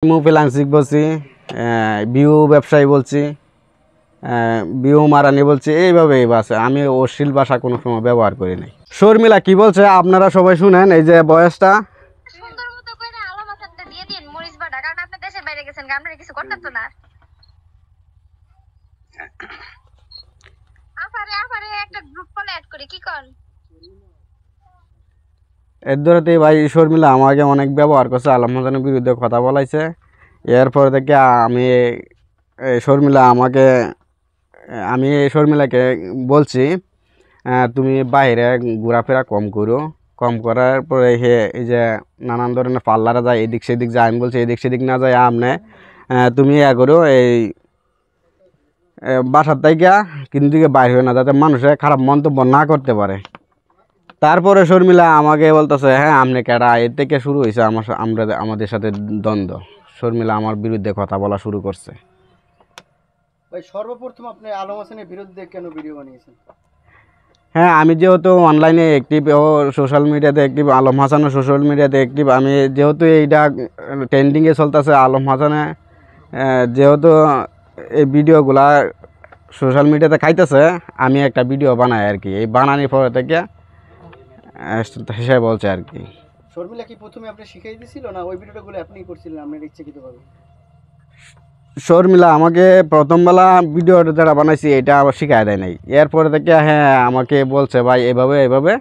Freelancing বলছি, বিউ ব্যবসায়ী বলছি, বিউ মারানি বলছি, এইভাবেই বাসে। আমি অশ্লীল ভাষা কোনো সময় ব্যবহার করি নাই। শর্মিলা কি বলছে আপনারা সবাই শুনেন। এই যে বয়সটা সুন্দর মতো কইরা আলো মাথাতে দিয়ে দিন মরিচ বাটা, কারণ আপনি দেশে বাইরে গেছেন, আপনারা কিছু করতে তো না। আপারে একটা গ্রুপ কলে অ্যাড করি, কি কোন? এর ধরেতেই ভাই শর্মিলা আমাকে অনেক ব্যবহার করছে, আলম হাসানের বিরুদ্ধে কথা বলাইছে। এরপর থেকে আমি শর্মিলাকে বলছি তুমি বাইরে ঘোরাফেরা কম করো। কম করার পরে এই যে নানান ধরনের পার্লারে যায়, এদিক সেদিক যায়। আমি বলছি এদিক সেদিক না যায় আপনি তুমি করো, এই বাসার থেকে কিন্তু বাইরে হয়ে না, যাতে মানুষের খারাপ মন্তব্য না করতে পারে। তারপরে শর্মিলা আমাকে বলতেছে হ্যাঁ আপনি কেডা, এর থেকে শুরু হয়েছে আমাদের সাথে দ্বন্দ্ব। শর্মিলা আমার বিরুদ্ধে কথা বলা শুরু করছে। ভাই সর্বপ্রথম আপনি আলম হাসানের বিরুদ্ধে কেন ভিডিও বানিয়েছেন? হ্যাঁ, আমি যেহেতু অনলাইনে অ্যাক্টিভ ও সোশ্যাল মিডিয়াতে অ্যাক্টিভ, আলম হাসানও সোশ্যাল মিডিয়াতে অ্যাক্টিভ। আমি যেহেতু এইটা ট্রেন্ডিংয়ে চলতেছে, আলম হাসানে যেহেতু এই ভিডিওগুলা সোশ্যাল মিডিয়াতে খাইতেছে, আমি একটা ভিডিও বানাই আর কি। এই বানানোর পরে থেকে হিসেবে বলছে আর কি। শর্মিলা কি প্রথমে আপনি শিখাই দিয়েছিল না ওই ভিডিওগুলো আপনি করছিলেন আপনার ইচ্ছাকৃতভাবে? শর্মিলা আমাকে প্রথমবেলা ভিডিওটা যারা বানাইছি এটা আবার শিখাই দেয় নাই। এরপরে থেকে হ্যাঁ আমাকে বলছে ভাই এভাবে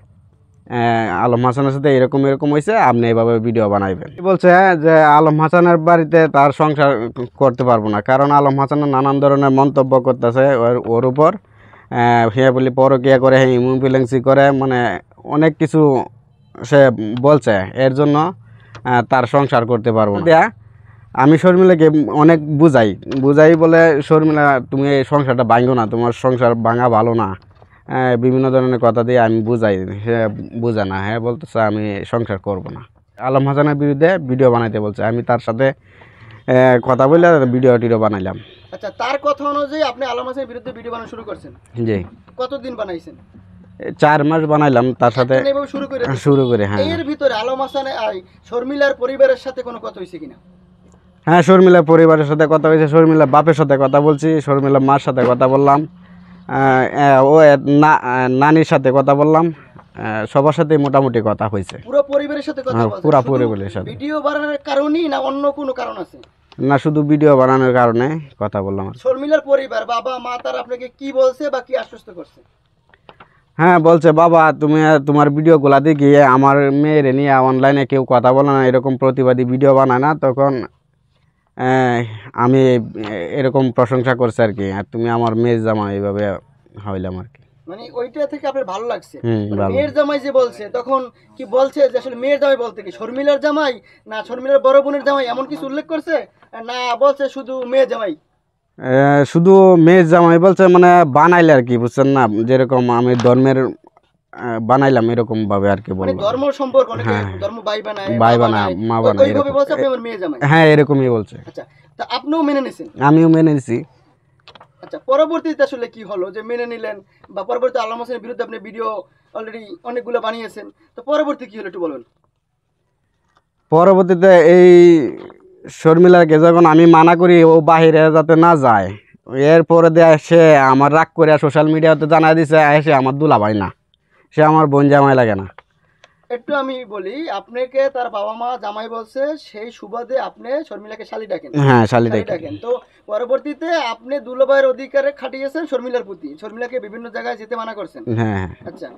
আলম হাসানের সাথে এরকম হয়েছে, আপনি এভাবে ভিডিও বানাইবেন। বলছে যে আলম হাসানের বাড়িতে তার সংসার করতে পারবো না, কারণ আলম হাসানের নানান ধরনের মন্তব্য করতেছে ওর উপর। সে বলি পরকিয়া করে, ইমোফিলেন্সি করে, মানে অনেক কিছু সে বলছে। এর জন্য তার সংসার করতে পারবো না। আমি শর্মিলাকে অনেক বুঝাই বলে শর্মিলা তুমি এই সংসারটা ভাঙো না, তোমার সংসার ভাঙা ভালো না, বিভিন্ন ধরনের কথা দিয়ে আমি বুঝাই। সে বুঝে না, হ্যাঁ বলতেছে আমি সংসার করব না। আলম হাসানের বিরুদ্ধে ভিডিও বানাইতে বলছে, আমি তার সাথে কথা বলে ভিডিও বানাইলাম। আচ্ছা, তার কথা অনুযায়ী আপনি আলম হাসানের বিরুদ্ধে ভিডিও বানানো শুরু করছেন? জি। কতদিন বানাইছেন? 4 মাস বানাইলাম তার সাথে শুরু করে। হ্যাঁ, এর ভিতরে আলম হাসানের শর্মিলার পরিবারের সাথে কোনো কথা হয়েছে কিনা? হ্যাঁ, শর্মিলার পরিবারের সাথে কথা হয়েছে, শর্মিলার বাপের সাথে কথা বলছি, শর্মিলার মার সাথে কথা বললাম, ও নানির সাথে কথা বললাম, সবার সাথে মোটামুটি কথা হয়েছে। পুরো পরিবারের সাথে কথা বলছেন? পুরো পরিবারের সাথে। ভিডিও বানানোর কারণেই না অন্য কোনো কারণ আছে? না, শুধু ভিডিও বানানোর কারণে কথা বললাম। শর্মিলার পরিবার বাবা মা তার আপনাকে কি বলছে বা কি আশ্বস্ত করছে? হ্যাঁ, বলছে বাবা তুমি তোমার ভিডিওগুলা দেখি আমার মেয়ের নিয়ে অনলাইনে কেউ কথা বলে না, এরকম প্রতিবাদী ভিডিও বানায় না, তখন আমি এরকম প্রশংসা করছি আর কি। আর তুমি আমার মেয়ের জামাই, এইভাবে হইলাম আর কি। মানে ওইটা থেকে আপনার ভালো লাগছে? মেয়ের জামাই যে বলছে, তখন কি বলছে যে আসলে মেয়ের জামাই বলতে কি শর্মিলার জামাই না শর্মিলার বড় বোনের জামাই, এমন কিছু উল্লেখ করছে না বলছে শুধু মেয়ের জামাই? শুধু মেয়ের জামাই বলছে, মানে বানাইলে আর কি, বুঝছেন না, যেরকম আমি ধর্মের বানাইলাম এরকম ভাবে আর কি বলবো। ধর্ম সম্পর্ক, অনেকে ধর্ম ভাই বানায় মা বানায়, ওইভাবে বলছে আপনি আমার মেয়ের জামাই? হ্যাঁ, এরকমই বলছে। আচ্ছা, তা আপনিও মেনে নিছেন? আমিও মেনে নিছি। আচ্ছা, পরবর্তীতে আসলে কি হলো যে মেনে নিলেন, বা পরবর্তীতে আলম হাসানের বিরুদ্ধে আপনি ভিডিও অলরেডি অনেকগুলো বানিয়েছেন, তো পরবর্তী কি হলো একটু বলুন। পরবর্তীতে এই শর্মিলাকে যখন আমি মানা করি ও বাহিরে যাতে না যায়, এরপরে দিয়ে সে আমার রাগ করে সোশ্যাল মিডিয়াতে জানাই দিছে সে আমার দুলাভাই না, সে আমার বোন জামাই লাগে না। একটু আমি বলি, আপনাকে তার বাবা মা জামাই বলছে, সেই সুবাদে আপনি শর্মিলাকে শালি ডাকেন? হ্যাঁ, শালি ডাকেন। তো পরবর্তীতে আপনি দুলাভাইয়ের অধিকারে খাটিয়েছেন শর্মিলার প্রতি, শর্মিলাকে বিভিন্ন জায়গায় যেতে মানা করছেন? হ্যাঁ। আচ্ছা,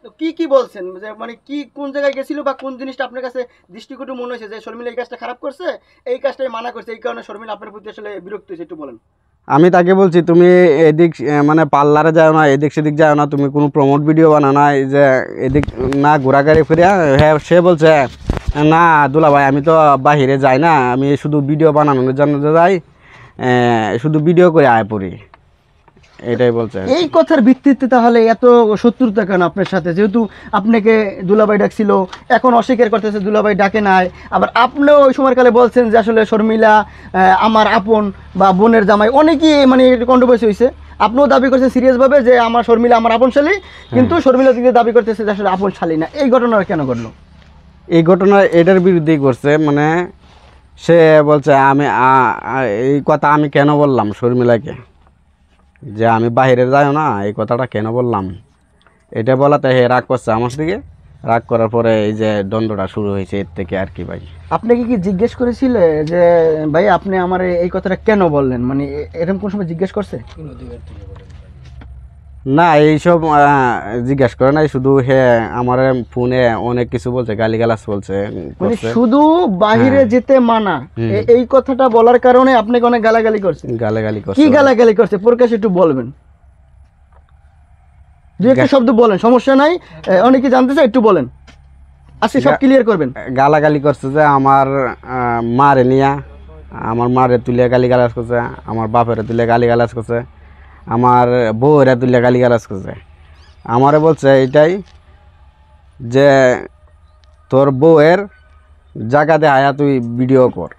তো কি বলছেন, যে মানে কি কোন জায়গায় গেছিল বা কোন জিনিসটা আপনার কাছে দৃষ্টিকটু মনে হয়েছে যে শর্মিলা এই কাজটা খারাপ করছে, এই কাজটাই মানা করছে, এই কারণে শর্মিলা আপনার প্রতি আসলে বিরক্ত হয়েছে, একটু বলেন। আমি তাকে বলছি তুমি এদিক মানে পার্লারে যাও না, এদিক সেদিক যাও না, তুমি কোনো প্রমোট ভিডিও বানাও না, এই যে এদিক না ঘোরাঘুরি ফিরে। হ্যাঁ, সে বলছে না দুলাভাই আমি তো বাহিরে যাই না, আমি শুধু ভিডিও বানানোর জন্য যাই, শুধু ভিডিও করে আয় পড়ি, এটাই বলছে। এই কথার ভিত্তিতে তাহলে এত শত্রুতা কেন আপনার সাথে? যেহেতু আপনাকে দুলাভাই ডাকছিল, এখন অস্বীকার করতেছে দুলাভাই ডাকে নাই, আবার আপনিও ওই সময়কালে বলছেন যে আসলে শর্মিলা আমার আপন বা বোনের জামাই, অনেকেই মানে কন্ট্রোভার্সি হয়েছে। আপনিও দাবি করছেন সিরিয়াসভাবে যে আমার শর্মিলা আমার আপন শালী, কিন্তু শর্মিলা দিকে দাবি করতেছে যে আসলে আপন শালী না। এই ঘটনা কেন ঘটলো? এই ঘটনা এটার বিরুদ্ধেই করছে, মানে সে বলছে আমি এই কথা আমি কেন বললাম শর্মিলাকে, যে আমি বাইরে যাই না, এই কথাটা কেন বললাম, এটা বলাতে হে রাগ করছে আমার দিকে। রাগ করার পরে এই যে দ্বন্দ্বটা শুরু হয়েছে এর থেকে আর কি ভাই। আপনাকে কি জিজ্ঞেস করেছিলে যে ভাই আপনি আমার এই কথাটা কেন বললেন, মানে এরকম কোন সময় জিজ্ঞেস করছে? না, এইসব জিজ্ঞাসা করে নাই, শুধু হে আমার ফোনে অনেক কিছু বলছে, গালিগালাজ বলছে মানে শুধু বাহিরে যেতে মানা, এই কথাটা বলার কারণে আপনাকে অনেক গালাগালি করছে? গালাগালি কি করছে। গালাগালি করছে প্রকাশে একটু বলবেন, দু একটা শব্দ বলেন, সমস্যা নাই, অনেকে জানতে চায়, একটু বলেন, আজকে সব ক্লিয়ার করবেন। গালাগালি করছে যে আমার মারে নিয়া, আমার মারে তুলে গালিগালাজ করছে, আমার বাপেরে তুলে গালিগালাজ করছে, আমার বউরা তুলে গালিগালাজ করছে। আমারে বলছে এইটাই যে তোর বউয়ের জায়গাতে আয়া তুই ভিডিও কর।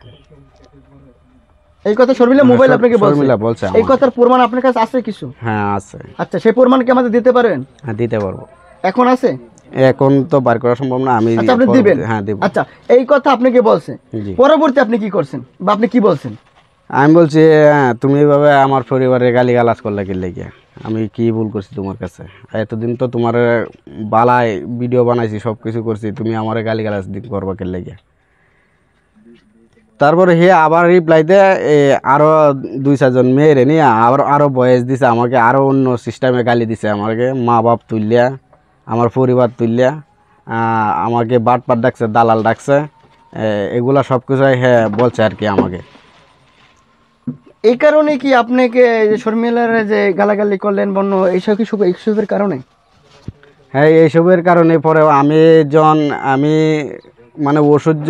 এই কথা শর্মিলা মোবাইল আপনাকে বলছে? শর্মিলা বলছে। এই কথার প্রমাণ আপনার কাছে আছে কিছু? হ্যাঁ আছে। আচ্ছা, সেই প্রমাণ কি আমাদের দিতে পারবেন? হ্যাঁ দিতে পারবো। এখন আছে? এখন তো বার করা সম্ভব না, আমি আচ্ছা, আপনি দিবেন? হ্যাঁ দিব। আচ্ছা, এই কথা আপনাকে বলছে, জি। পরবর্তী আপনি কি করছেন বা আপনি কি বলছেন? আমি বলছি তুমি এইভাবে আমার পরিবারের গালিগালাজ করলে কি লেগে, আমি কি ভুল করছি তোমার কাছে? এতদিন তো তোমার বালায় ভিডিও বানাইছি, সব কিছু করছি, তুমি আমার গালিগালাজ করবা কে লেগে? তারপরে হে আবার রিপ্লাই দেয়, আরও 2-4 মেয়েরে নিয়ে আরও বয়স দিছে আমাকে, আরও অন্য সিস্টেমে গালি দিছে আমাকে, মা বাপ তুললিয়া, আমার পরিবার তুললিয়া, আমাকে বাটপাট ডাকছে, দালাল ডাকছে, এগুলা সব কিছুই হ্যাঁ বলছে আর কি আমাকে। এই কারণে কি আপনাকে যে শর্মিলার যে গালাগালি করলেন বন্য, এইসব কি এইসবের কারণে? হ্যাঁ এইসবের কারণে পরে আমি মানে অসহ্য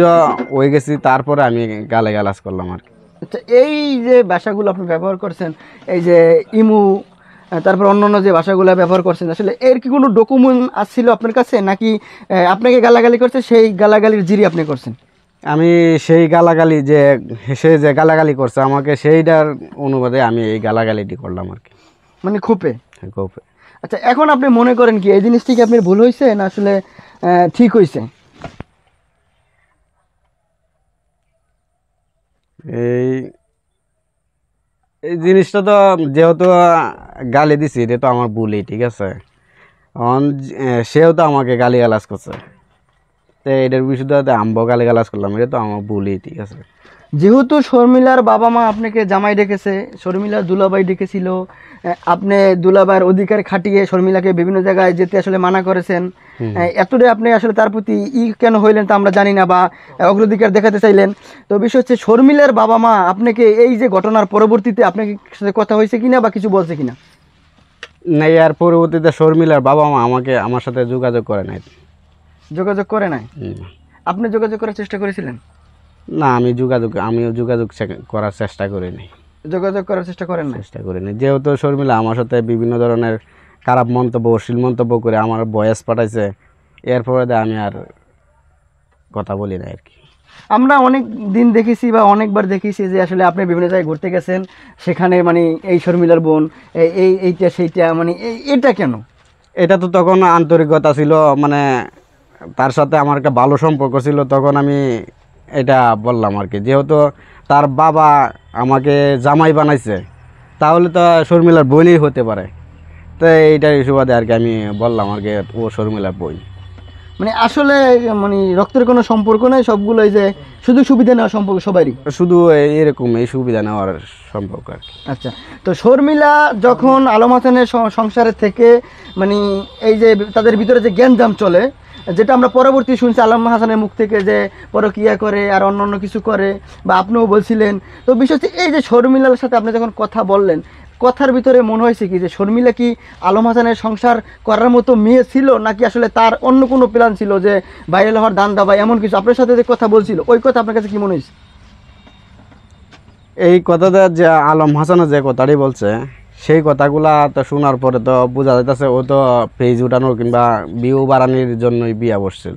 হয়ে গেছি, তারপরে আমি গালাগালাজ করলাম আর কি। আচ্ছা, এই যে ভাষাগুলো আপনি ব্যবহার করছেন, এই যে ইমু, তারপর অন্যান্য যে ভাষাগুলো ব্যবহার করছেন, আসলে এর কি কোনো ডকুমেন্ট আসছিল আপনার কাছে, নাকি আপনাকে গালাগালি করছে সেই গালাগালির জিরি আপনি করছেন? আমি সেই গালাগালি যে সে যে গালাগালি করছে আমাকে, সেইটার অনুবাদে আমি এই গালাগালিটি করলাম আর কি, মানে খুপে? গোপে। আচ্ছা, এখন আপনি মনে করেন কি এই জিনিসটি কি আপনার ভুল হয়েছে না আসলে ঠিক হয়েছে? এই এই জিনিসটা তো যেহেতু গালি দিছি, এটা তো আমার ভুলই, ঠিক আছে। সেও তো আমাকে গালিগালাজ করছে, তো এটার বিষয়টাতে আমরাও গালিগালাজ করলাম, এটা তো আমার ভুলই, ঠিক আছে। যেহেতু শর্মিলার বাবা মা আপনাকে জামাই ডেকেছে, শর্মিলার দুলাভাই ডেকেছিল, আপনি দুলাভাইয়ের অধিকার খাটিয়ে শর্মিলাকে বিভিন্ন জায়গায় যেতে আসলে মানা করেছেন, এতটাই আপনি আসলে তার প্রতি কেন হইলেন তা আমরা জানি না, বা অগ্রাধিকার দেখাতে চাইলেন। তো বিষয় হচ্ছে শর্মিলার বাবা মা আপনাকে এই যে ঘটনার পরবর্তীতে আপনাকে সাথে কথা হয়েছে কিনা বা কিছু বলছে কিনা? না, এর পরবর্তীতে শর্মিলার বাবা মা আমার সাথে যোগাযোগ করে নাই। যোগাযোগ করে নাই? হুম। আপনি যোগাযোগ করার চেষ্টা করেছিলেন? না, আমিও যোগাযোগ করার চেষ্টা করিনি। যোগাযোগ করার চেষ্টা করেন না? চেষ্টা করিনি, যেহেতু শর্মিলা আমার সাথে বিভিন্ন ধরনের খারাপ মন্তব্য, অশ্লীল মন্তব্য করে আমার বয়স পাঠাইছে, এরপরে আমি আর কথা বলি না আর কি। আমরা অনেক দিন দেখেছি বা অনেকবার দেখেছি যে আসলে আপনি বিভিন্ন জায়গায় ঘুরতে গেছেন, সেখানে মানে এই শর্মিলার বোন এইটা সেইটা, মানে এটা কেন? এটা তো তখন আন্তরিকতা ছিল, মানে তার সাথে আমার একটা ভালো সম্পর্ক ছিল, তখন আমি এটা বললাম আর কি। যেহেতু তার বাবা আমাকে জামাই বানাইছে, তাহলে তো শর্মিলার বোনই হতে পারে, তো এইটার সুবাদে আর কি আমি বললাম আর কি ও শর্মিলার বোন। মানে আসলে মানে রক্তের কোনো সম্পর্ক নেই, সবগুলো এই যে শুধু সুবিধা নেওয়া সম্পর্ক সবারই, শুধু এরকম এই সুবিধা নেওয়ার সম্পর্ক আর কি। আচ্ছা, তো শর্মিলা যখন আলম হাসানের সংসারে থেকে মানে এই যে তাদের ভিতরে যে জ্ঞানজাম চলে, যেটা আমরা পরবর্তী শুনছি আলম হাসানের মুখ থেকে, যে পরকিয়া করে আর অন্য কিছু করে, বা আপনিও বলছিলেন, তো বিশেষ এই যে শর্মিলার সাথে আপনি যখন কথা বললেন, কথার ভিতরে মনে হয়েছে কি যে শর্মিলা কি আলম হাসানের সংসার করার মতো মেয়ে ছিল, নাকি আসলে তার অন্য কোনো প্ল্যান ছিল যে ভাইরাল হওয়ার দান দাবা এমন কিছু? আপনার সাথে যে কথা বলছিল, ওই কথা আপনার কাছে কি মনে হয়েছে? এই কথাটা যে আলম হাসানের যে কথাটি বলছে, সেই কথাগুলা তো শোনার পরে তো বোঝা যাইতেছে ও তো পেজ উঠানোর কিংবা ভিউ বাড়ানোর জন্যই বিয়া বসছিল।